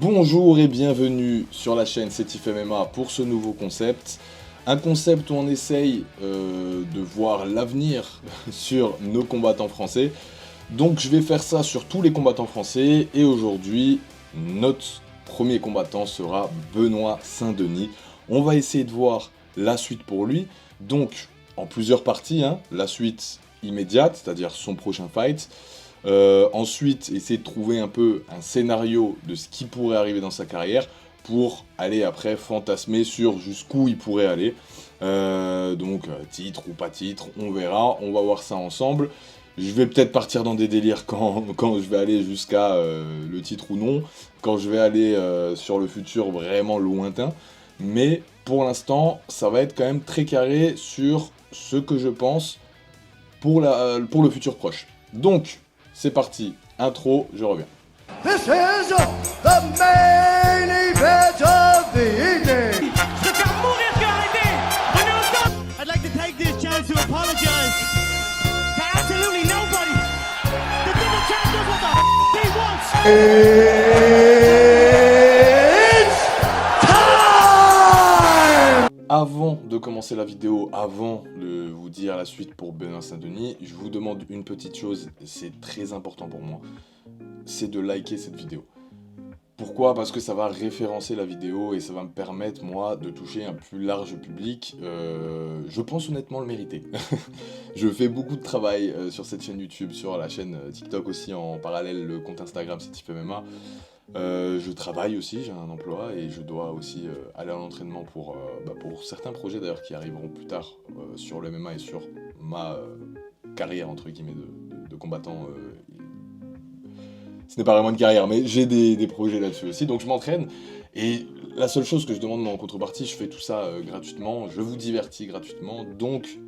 Bonjour et bienvenue sur la chaîne Sétif MMA pour ce nouveau concept. Un concept où on essaye de voir l'avenir sur nos combattants français. Donc je vais faire ça sur tous les combattants français et aujourd'hui notre premier combattant sera Benoît Saint-Denis. On va essayer de voir la suite pour lui, donc en plusieurs parties, la suite immédiate, c'est-à-dire son prochain fight. Ensuite, essayer de trouver un peu un scénario de ce qui pourrait arriver dans sa carrière pour aller après fantasmer sur jusqu'où il pourrait aller. Donc titre ou pas titre, on verra, on va voir ça ensemble. Je vais peut-être partir dans des délires quand je vais aller jusqu'à le titre ou non, quand je vais aller sur le futur vraiment lointain. Mais pour l'instant, ça va être quand même très carré sur ce que je pense pour le futur proche. Donc, c'est parti, intro, je reviens. This is the main event of the evening. Je vais faire mourir ce gars, arrêtez! I'd like to take this chance to apologize to absolutely nobody. The double champ does what the he wants. It's time! Avant de commencer la vidéo, avant de vous dire la suite pour Benoît Saint-Denis, je vous demande une petite chose, c'est très important pour moi, c'est de liker cette vidéo. Pourquoi ? Parce que ça va référencer la vidéo et ça va me permettre, moi, de toucher un plus large public. Je pense honnêtement le mériter. Je fais beaucoup de travail sur cette chaîne YouTube, sur la chaîne TikTok aussi, en parallèle le compte Instagram Sétif MMA. Je travaille aussi, j'ai un emploi et je dois aussi aller à l'entraînement pour certains projets d'ailleurs qui arriveront plus tard sur le MMA et sur ma carrière entre guillemets de combattant. Ce n'est pas vraiment une carrière, mais j'ai des projets là-dessus aussi, donc je m'entraîne. Et la seule chose que je demande en contrepartie, je fais tout ça gratuitement, je vous divertis gratuitement, donc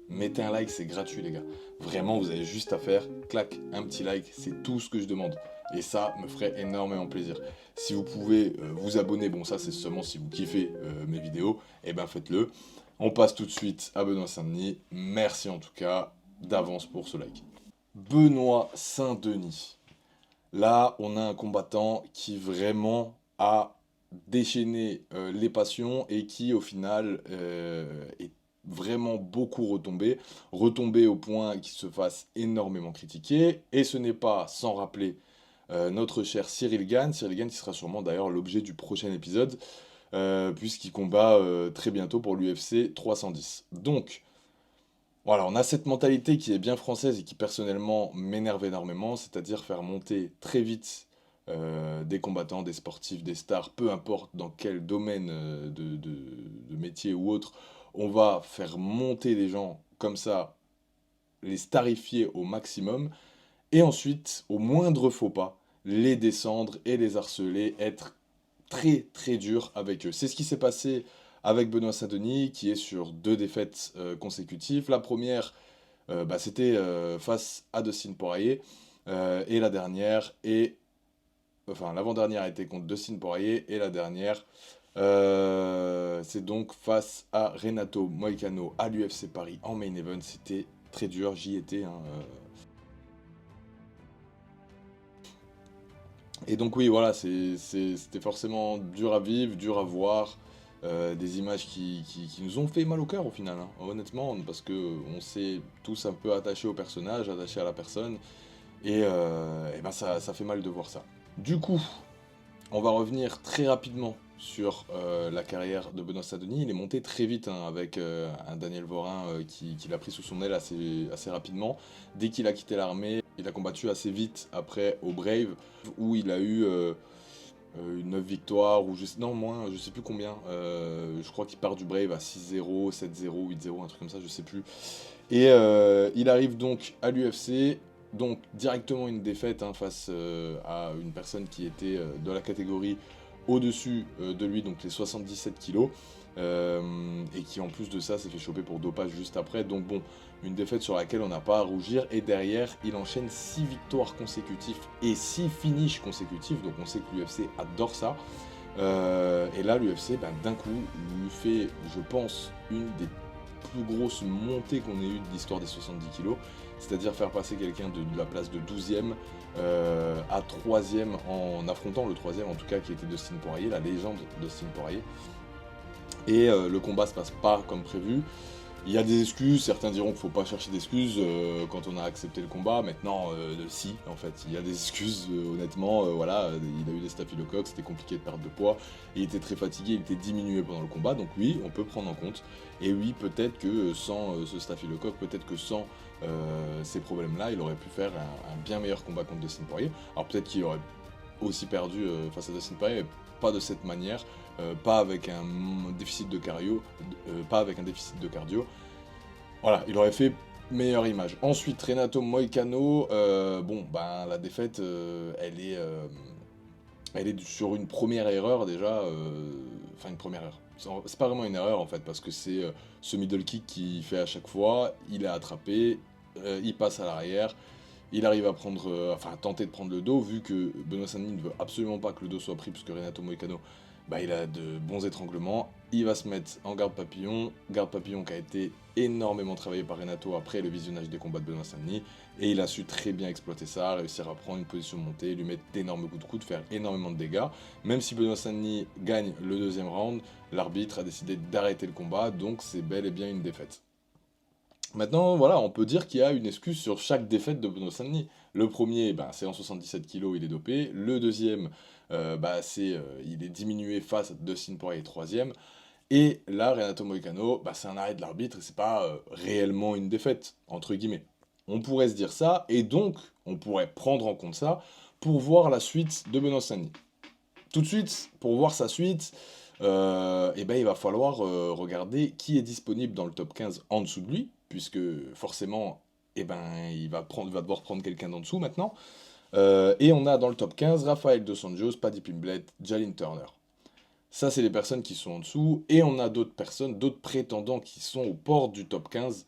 mettez un like, c'est gratuit les gars. Vraiment, vous avez juste à faire, clac, un petit like, c'est tout ce que je demande. Et ça me ferait énormément plaisir. Si vous pouvez vous abonner, bon ça c'est seulement si vous kiffez mes vidéos, et ben faites-le. On passe tout de suite à Benoît Saint-Denis. Merci en tout cas d'avance pour ce like. Benoît Saint-Denis. Là, on a un combattant qui vraiment a déchaîné les passions et qui au final est vraiment beaucoup retombé au point qu'il se fasse énormément critiquer. Et ce n'est pas sans rappeler notre cher Cyril Gane qui sera sûrement d'ailleurs l'objet du prochain épisode, puisqu'il combat très bientôt pour l'UFC 310. Donc, voilà, on a cette mentalité qui est bien française et qui personnellement m'énerve énormément, c'est-à-dire faire monter très vite des combattants, des sportifs, des stars, peu importe dans quel domaine de métier ou autre, on va faire monter les gens comme ça, les starifier au maximum, et ensuite, au moindre faux pas, les descendre et les harceler, être très très dur avec eux. C'est ce qui s'est passé avec Benoît Saint-Denis, qui est sur 2 défaites consécutives. La première, c'était face à Dustin Poirier, et la dernière, l'avant-dernière a été contre Dustin Poirier, et la dernière, c'est donc face à Renato Moicano à l'UFC Paris en main event. C'était très dur, j'y étais. Et donc oui, voilà, c'était forcément dur à vivre, dur à voir. Des images qui nous ont fait mal au cœur au final, honnêtement, parce qu'on s'est tous un peu attachés au personnage, attachés à la personne, et ça fait mal de voir ça. Du coup, on va revenir très rapidement sur la carrière de Benoît Saint-Denis. Il est monté très vite avec un Daniel Vorin qui l'a pris sous son aile assez rapidement. Dès qu'il a quitté l'armée, il a combattu assez vite après au Brave, où il a eu une 9 victoires, ou je sais plus combien. Je crois qu'il part du Brave à 6-0, 7-0, 8-0, un truc comme ça, je sais plus. Et il arrive donc à l'UFC, donc directement une défaite face à une personne qui était de la catégorie au-dessus de lui, donc les 77 kilos, et qui en plus de ça s'est fait choper pour dopage juste après. Donc bon, une défaite sur laquelle on n'a pas à rougir, et derrière il enchaîne 6 victoires consécutives et 6 finishes consécutifs, donc on sait que l'UFC adore ça. Et là l'UFC d'un coup lui fait, je pense, une des plus grosses montées qu'on ait eues de l'histoire des 70 kilos. c'est-à-dire faire passer quelqu'un de la place de 12e à 3e en affrontant le 3e, en tout cas qui était Dustin Poirier, la légende Dustin Poirier. Et le combat se passe pas comme prévu. Il y a des excuses, certains diront qu'il ne faut pas chercher d'excuses quand on a accepté le combat. Maintenant, si, en fait, il y a des excuses, honnêtement. Voilà, il a eu des staphylocoques, c'était compliqué de perdre de poids. Il était très fatigué, il était diminué pendant le combat. Donc oui, on peut prendre en compte. Et oui, peut-être que sans ce staphylocoque, peut-être que sans ces problèmes-là, il aurait pu faire un bien meilleur combat contre Dustin Poirier. Alors peut-être qu'il aurait aussi perdu face à Dustin Poirier, mais pas de cette manière. Pas avec un déficit de cardio, Voilà, il aurait fait meilleure image. Ensuite, Renato Moicano, la défaite, elle est sur une première erreur déjà, enfin une première erreur. C'est pas vraiment une erreur en fait, parce que c'est ce middle kick qu'il fait à chaque fois, il est attrapé, il passe à l'arrière, il arrive à tenter de prendre le dos, vu que Benoît Saint-Denis ne veut absolument pas que le dos soit pris, puisque Renato Moicano, il a de bons étranglements, il va se mettre en garde papillon qui a été énormément travaillé par Renato après le visionnage des combats de Benoît Saint-Denis, et il a su très bien exploiter ça, réussir à prendre une position montée, lui mettre d'énormes coups de coude, faire énormément de dégâts. Même si Benoît Saint-Denis gagne le deuxième round, l'arbitre a décidé d'arrêter le combat, donc c'est bel et bien une défaite. Maintenant, voilà, on peut dire qu'il y a une excuse sur chaque défaite de Benoît Saint-Denis. Le premier, c'est en 77 kg, il est dopé. Le deuxième, il est diminué face à Dustin Poirier, troisième. Et là, Renato Moicano, c'est un arrêt de l'arbitre et c'est pas réellement une défaite, entre guillemets. On pourrait se dire ça, et donc, on pourrait prendre en compte ça pour voir la suite de Benoît Saint-Denis. Tout de suite, pour voir sa suite, il va falloir regarder qui est disponible dans le top 15 en dessous de lui, puisque forcément, il va devoir prendre quelqu'un d'en dessous maintenant. Et on a dans le top 15 Rafael Dos Anjos, Paddy Pimblett, Jalin Turner. Ça, c'est les personnes qui sont en dessous. Et on a d'autres personnes, d'autres prétendants qui sont aux portes du top 15,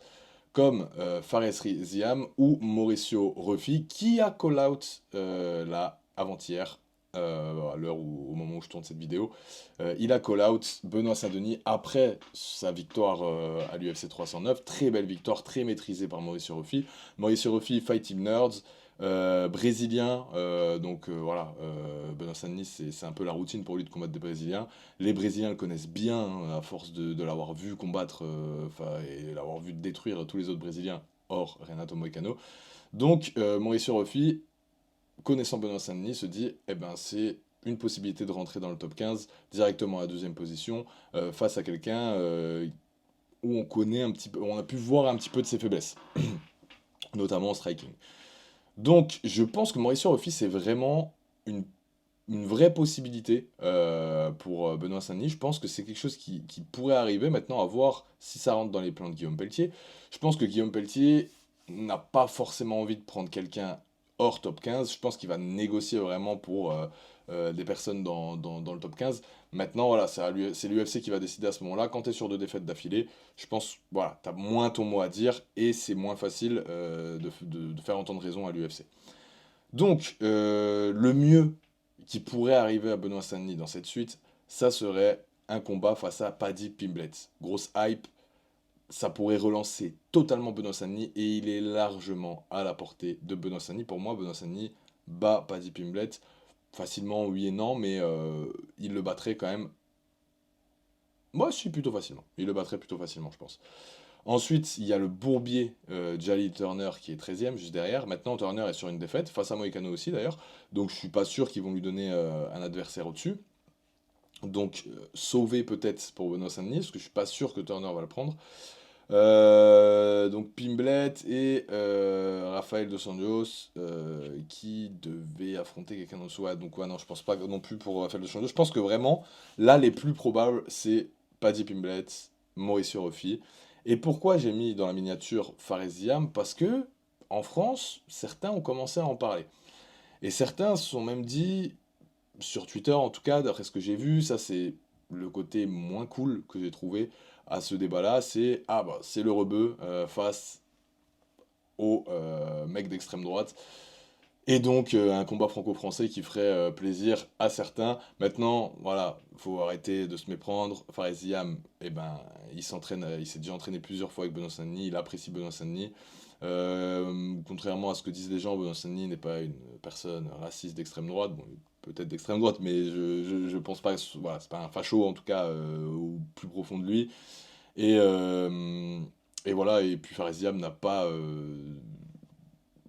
comme Fares Ziam ou Mauricio Ruffi, qui a call-out là, avant-hier, au moment où je tourne cette vidéo. Il a call-out Benoît Saint-Denis après sa victoire à l'UFC 309. Très belle victoire, très maîtrisée par Mauricio Ruffi. Mauricio Ruffi, Fighting Nerds, brésilien, Benoît Saint-Denis, c'est un peu la routine pour lui de combattre des Brésiliens. Les Brésiliens le connaissent bien, à force de l'avoir vu combattre et l'avoir vu détruire tous les autres Brésiliens, hors Renato Moicano. Donc, Mauricio Ruffi, connaissant Benoît Saint-Denis, se dit c'est une possibilité de rentrer dans le top 15 directement à la deuxième position face à quelqu'un où on connaît un petit peu, on a pu voir un petit peu de ses faiblesses, notamment en striking. Donc, je pense que Mauricio Ruffi, c'est vraiment une vraie possibilité pour Benoît Saint-Denis. Je pense que c'est quelque chose qui pourrait arriver. Maintenant, à voir si ça rentre dans les plans de Guillaume Pelletier. Je pense que Guillaume Pelletier n'a pas forcément envie de prendre quelqu'un hors top 15. Je pense qu'il va négocier vraiment pour des personnes dans le top 15. Maintenant, voilà, c'est l'UFC qui va décider à ce moment-là. Quand tu es sur 2 défaites d'affilée, je pense, voilà, tu as moins ton mot à dire et c'est moins facile de faire entendre raison à l'UFC. Donc, le mieux qui pourrait arriver à Benoît Saint-Denis dans cette suite, ça serait un combat face à Paddy Pimblett. Grosse hype, ça pourrait relancer totalement Benoît Saint-Denis et il est largement à la portée de Benoît Saint-Denis. Pour moi, Benoît Saint-Denis bat Paddy Pimblett facilement, oui et non, mais il le battrait quand même. Moi, je suis plutôt facilement. Il le battrait plutôt facilement, je pense. Ensuite, il y a le bourbier Jalin Turner qui est 13e, juste derrière. Maintenant, Turner est sur une défaite, face à Moicano aussi d'ailleurs. Donc, je suis pas sûr qu'ils vont lui donner un adversaire au-dessus. Donc, sauvé peut-être pour Benoît Saint-Denis, parce que je suis pas sûr que Turner va le prendre. Donc Pimblett et Rafael Dos Anjos qui devaient affronter quelqu'un d'en dessous. Donc non, je pense pas non plus pour Rafael Dos Anjos. Je pense que vraiment, là, les plus probables, c'est Paddy Pimblett, Mauricio Ruffi. Et pourquoi j'ai mis dans la miniature Fares Ziam? Parce que, en France, certains ont commencé à en parler. Et certains se sont même dit, sur Twitter en tout cas, d'après ce que j'ai vu, ça c'est le côté moins cool que j'ai trouvé à ce débat-là, c'est c'est le rebeu face au mec d'extrême droite. Et donc un combat franco-français qui ferait plaisir à certains. Maintenant, voilà, faut arrêter de se méprendre. Fares Ziam, il s'entraîne, il s'est déjà entraîné plusieurs fois avec Benoît Saint-Denis, il apprécie Benoît Saint-Denis. Contrairement à ce que disent les gens, Benoît Saint-Denis n'est pas une personne raciste d'extrême droite. Bon, peut-être d'extrême droite, mais je pense pas, voilà, c'est pas un facho en tout cas au plus profond de lui. Et, euh, et voilà, et puis Fares Diab n'a pas,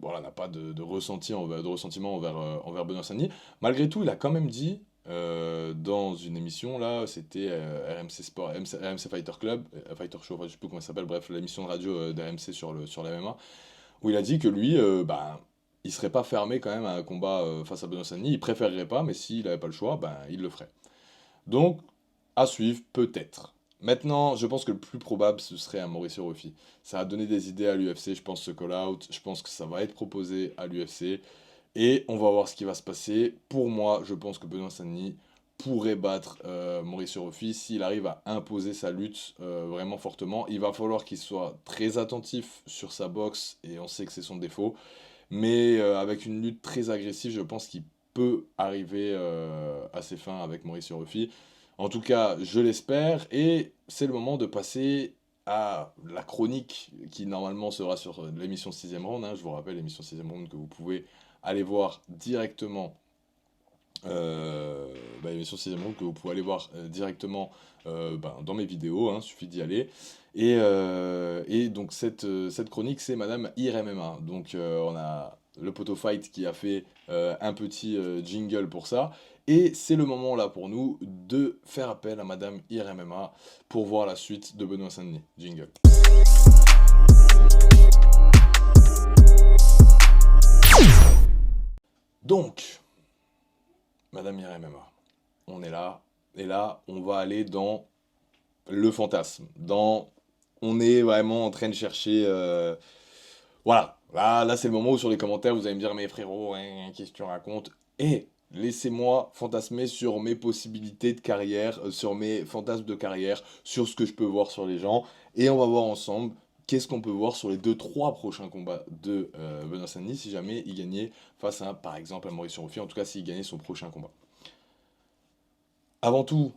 voilà, n'a pas de ressenti de ressentiment envers Benoît Saint-Denis. Malgré tout, il a quand même dit dans une émission, là, c'était RMC Sport, RMC Fighter Club, Fighter Show, enfin, je sais plus comment ça s'appelle, bref, l'émission de radio d'RMC sur la MMA, où il a dit que lui, bah, il serait pas fermé quand même à un combat face à Benoît Saint-Denis, il préférerait pas, mais s'il avait pas le choix, ben, il le ferait. Donc, à suivre, peut-être. Maintenant, je pense que le plus probable, ce serait un Mauricio Ruffi. Ça a donné des idées à l'UFC, je pense, ce call-out. Je pense que ça va être proposé à l'UFC. Et on va voir ce qui va se passer. Pour moi, je pense que Benoît Saint-Denis pourrait battre Mauricio Ruffi s'il arrive à imposer sa lutte vraiment fortement. Il va falloir qu'il soit très attentif sur sa boxe, et on sait que c'est son défaut. Mais avec une lutte très agressive, je pense qu'il peut arriver à ses fins avec Mauricio Ruffi. En tout cas, je l'espère, et c'est le moment de passer à la chronique qui normalement sera sur l'émission 6ème round, hein. Je vous rappelle, l'émission 6ème round que vous pouvez aller voir directement. L'émission 6ème round que vous pouvez aller voir directement dans mes vidéos, hein, suffit d'y aller. Et donc cette chronique, c'est Madame IRMMA. Donc on a le Poto Fight qui a fait un petit jingle pour ça. Et c'est le moment là pour nous de faire appel à Madame IRMMA pour voir la suite de Benoît Saint-Denis. Jingle. Donc, Madame IRMMA, on est là. Et là, on va aller dans le fantasme. On est vraiment en train de chercher... Voilà. Là c'est le moment où sur les commentaires, vous allez me dire, mais frérot, hein, qu'est-ce que tu racontes? Et laissez-moi fantasmer sur mes possibilités de carrière, sur mes fantasmes de carrière, sur ce que je peux voir sur les gens. Et on va voir ensemble qu'est-ce qu'on peut voir sur les 2-3 prochains combats de Benoît Saint-Denis si jamais il gagnait face à, par exemple, à Mauricio Ruffi, en tout cas s'il gagnait son prochain combat. Avant tout,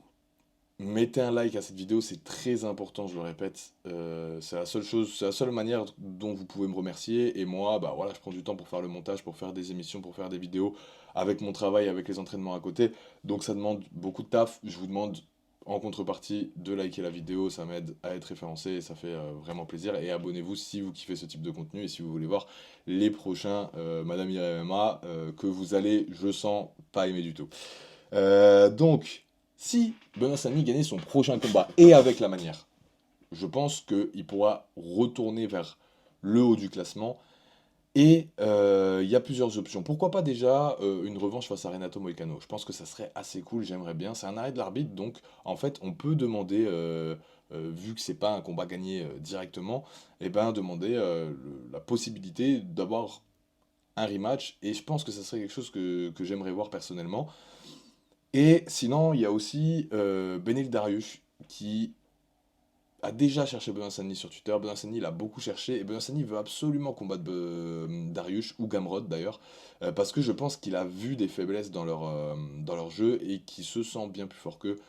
mettez un like à cette vidéo, c'est très important, je le répète. C'est la seule chose, c'est la seule manière dont vous pouvez me remercier. Et moi, bah voilà, je prends du temps pour faire le montage, pour faire des émissions, pour faire des vidéos, avec mon travail, avec les entraînements à côté. Donc ça demande beaucoup de taf. Je vous demande en contrepartie de liker la vidéo, ça m'aide à être référencé et ça fait vraiment plaisir. Et abonnez-vous si vous kiffez ce type de contenu et si vous voulez voir les prochains Madame IRMMA que vous allez, je sens, pas aimer du tout. Donc, si Benoît Saint-Denis gagnait son prochain combat, et avec la manière, je pense qu'il pourra retourner vers le haut du classement. Et il y a plusieurs options. Pourquoi pas déjà une revanche face à Renato Moicano? Je pense que ça serait assez cool, j'aimerais bien. C'est un arrêt de l'arbitre, donc en fait on peut demander, vu que c'est pas un combat gagné directement, et ben demander la possibilité d'avoir un rematch. Et je pense que ça serait quelque chose que j'aimerais voir personnellement. Et sinon, il y a aussi Benil Dariush qui a déjà cherché Benoît Saint-Denis sur Twitter. Benoît Saint-Denis l'a beaucoup cherché et Benoît Saint-Denis veut absolument combattre Dariush ou Gamrot d'ailleurs parce que je pense qu'il a vu des faiblesses dans leur jeu et qu'il se sent bien plus fort qu'eux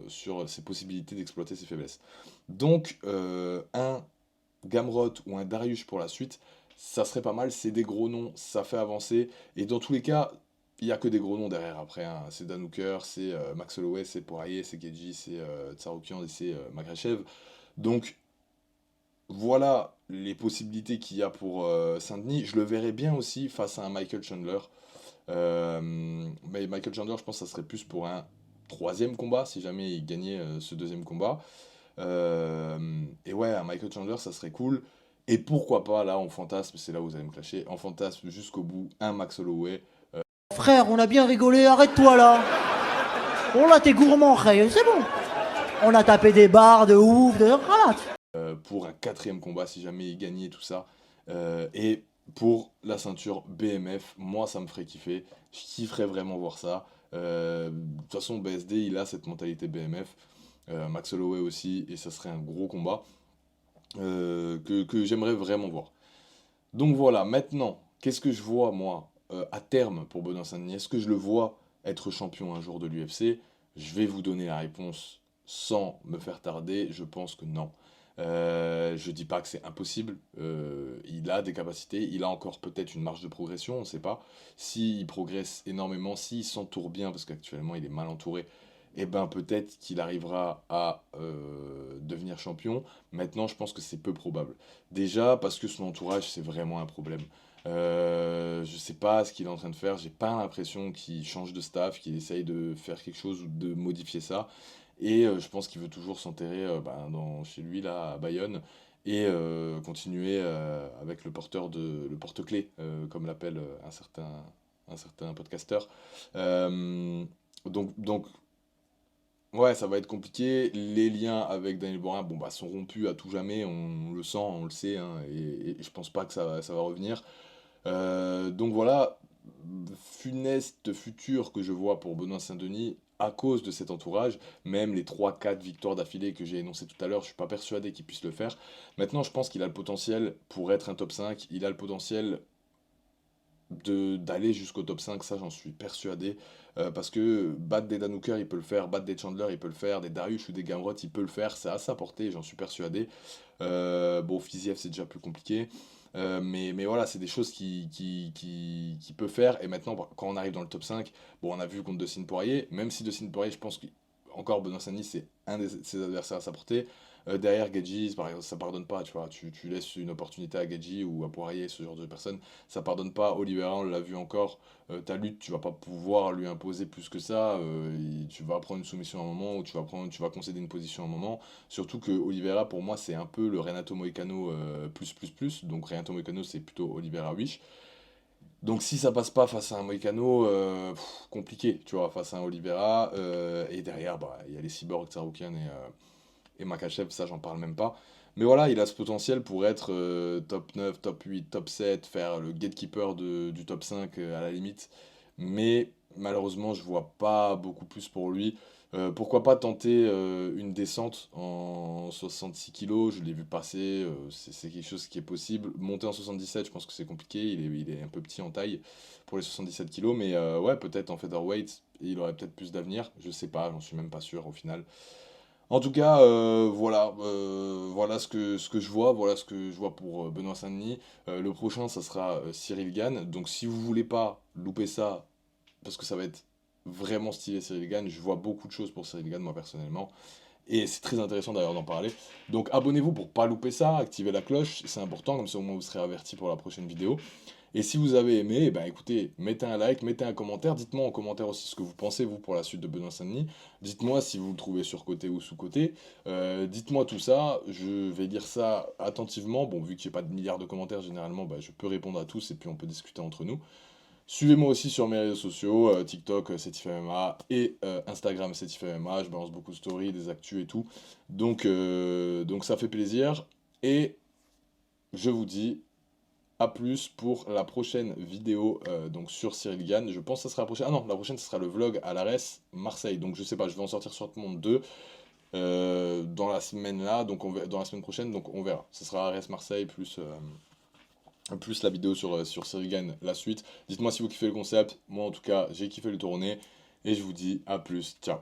sur ses possibilités d'exploiter ses faiblesses. Donc un Gamrot ou un Dariush pour la suite, ça serait pas mal. C'est des gros noms, ça fait avancer et dans tous les cas, il n'y a que des gros noms derrière après, hein. C'est Dan Hooker, c'est Max Holloway, c'est Poirier, c'est Geji, c'est Tsaroukian et c'est Makhachev. Donc voilà les possibilités qu'il y a pour Saint-Denis. Je le verrais bien aussi face à un Michael Chandler. Mais Michael Chandler, je pense que ça serait plus pour un troisième combat, si jamais il gagnait ce deuxième combat. Et ouais, un Michael Chandler, ça serait cool. Et pourquoi pas, là, en fantasme, c'est là où vous allez me clasher, en fantasme jusqu'au bout, un Max Holloway. Frère, on a bien rigolé, arrête-toi là. Oh là, t'es gourmand, frère, c'est bon. On a tapé des barres de ouf, de relate. Pour un quatrième combat, si jamais il gagnait tout ça. Et pour la ceinture BMF, moi, ça me ferait kiffer. Je kifferais vraiment voir ça. De toute façon, BSD, il a cette mentalité BMF. Max Holloway aussi, et ça serait un gros combat que j'aimerais vraiment voir. Donc voilà, maintenant, qu'est-ce que je vois, moi à terme pour Benoît Saint-Denis? Est-ce que je le vois être champion un jour de l'UFC? Je vais vous donner la réponse sans me faire tarder, je pense que non. Je dis pas que c'est impossible, il a des capacités, il a encore peut-être une marge de progression, on ne sait pas. S'il progresse énormément, s'il s'entoure bien, parce qu'actuellement il est mal entouré, et ben peut-être qu'il arrivera à devenir champion. Maintenant, je pense que c'est peu probable. Déjà parce que son entourage, c'est vraiment un problème. Je sais pas ce qu'il est en train de faire, j'ai pas l'impression qu'il change de staff, qu'il essaye de faire quelque chose ou de modifier ça. Et je pense qu'il veut toujours s'enterrer chez lui là à Bayonne et continuer avec le porte-clés, comme l'appelle un certain podcasteur. Euh, donc ouais, ça va être compliqué. Les liens avec Daniel Borin, bon bah sont rompus à tout jamais, on le sent, on le sait, hein, et je pense pas que ça va revenir. Donc voilà, funeste futur que je vois pour Benoît Saint-Denis à cause de cet entourage. Même les trois quatre victoires d'affilée que j'ai énoncées tout à l'heure, je suis pas persuadé qu'il puisse le faire. Maintenant, je pense qu'il a le potentiel pour être un top 5. Il a le potentiel d'aller jusqu'au top 5, ça j'en suis persuadé. Parce que battre des Dan Hooker, il peut le faire, battre des Chandler, il peut le faire, des Darius ou des Gamrot, il peut le faire, c'est à sa portée, j'en suis persuadé. Bon, Fiziev, c'est déjà plus compliqué. Mais voilà, c'est des choses qui peut faire. Et maintenant, bah, quand on arrive dans le top 5, bon, on a vu contre Dustin Poirier, même si Dustin Poirier, je pense qu'encore Benoît Saint-Denis, c'est un de ses adversaires à sa portée. Derrière Gaethje, par exemple, ça pardonne pas, tu vois, tu laisses une opportunité à Gaethje ou à Poirier, ce genre de personnes, ça pardonne pas. Oliveira, on l'a vu encore, ta lutte, tu vas pas pouvoir lui imposer plus que ça, tu vas prendre une soumission à un moment ou tu vas concéder une position à un moment. Surtout que Oliveira, pour moi, c'est un peu le Renato Moicano plus. Donc Renato Moicano, c'est plutôt Oliveira Wish. Donc si ça passe pas face à un Moicano, compliqué, tu vois, face à un Oliveira. Et derrière, bah, il y a les cyborgs, Tsaroukian et Makachev, ça j'en parle même pas. Mais voilà, il a ce potentiel pour être top 9, top 8, top 7, faire le gatekeeper du top 5 à la limite. Mais malheureusement, je vois pas beaucoup plus pour lui. Pourquoi pas tenter une descente en 66 kilos, je l'ai vu passer, c'est quelque chose qui est possible. Monter en 77, je pense que c'est compliqué, il est un peu petit en taille pour les 77 kilos, mais ouais, peut-être en featherweight, il aurait peut-être plus d'avenir, je sais pas, j'en suis même pas sûr au final. En tout cas, voilà ce que je vois, voilà ce que je vois pour Benoît Saint-Denis. Le prochain, ça sera Cyril Gane. Donc si vous voulez pas louper ça, parce que ça va être vraiment stylé Cyril Gane, je vois beaucoup de choses pour Cyril Gane, moi personnellement. Et c'est très intéressant d'ailleurs d'en parler. Donc abonnez-vous pour pas louper ça, activez la cloche, c'est important, comme ça au moins vous serez averti pour la prochaine vidéo. Et si vous avez aimé, eh ben écoutez, mettez un like, mettez un commentaire, dites-moi en commentaire aussi ce que vous pensez vous pour la suite de Benoît Saint-Denis. Dites-moi si vous le trouvez surcoté ou sous-coté. Dites-moi tout ça, je vais lire ça attentivement. Bon, vu qu'il n'y a pas de milliards de commentaires généralement, bah, je peux répondre à tous et puis on peut discuter entre nous. Suivez-moi aussi sur mes réseaux sociaux, TikTok SetifMMA et Instagram SetifMMA, je balance beaucoup de stories, des actus et tout. Donc ça fait plaisir et je vous dis à plus pour la prochaine vidéo donc sur Cyril Gane. Je pense que ça sera la prochaine. Ah non, la prochaine ce sera le vlog à l'ARES Marseille. Donc je sais pas, je vais en sortir sur Monde 2 dans la semaine là, donc dans la semaine prochaine, donc on verra. Ce sera ARES Marseille plus la vidéo sur Cyril Gane, la suite. Dites-moi si vous kiffez le concept. Moi en tout cas, j'ai kiffé le tourner et je vous dis à plus. Ciao.